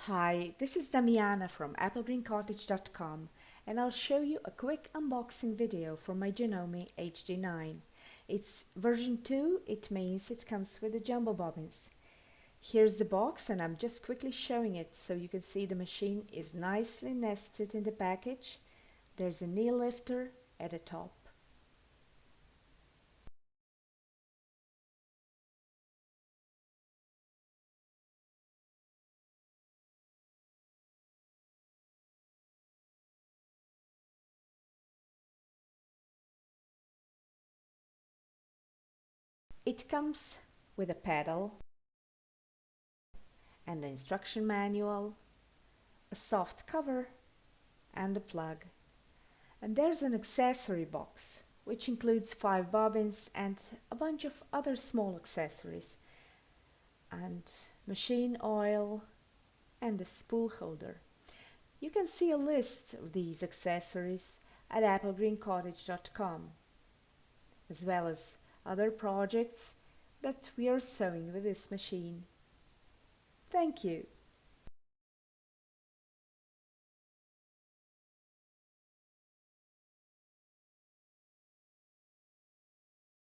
Hi, this is Damiana from applegreencottage.com and I'll show you a quick unboxing video for my Janome HD9. It's version 2, it means it comes with the jumbo bobbins. Here's the box and I'm just quickly showing it so you can see the machine is nicely nested in the package. There's a knee lifter at the top. It comes with a pedal and an instruction manual, a soft cover and a plug. And there's an accessory box which includes 5 bobbins and a bunch of other small accessories and machine oil and a spool holder. You can see a list of these accessories at applegreencottage.com, as well as other projects that we are sewing with this machine. Thank you.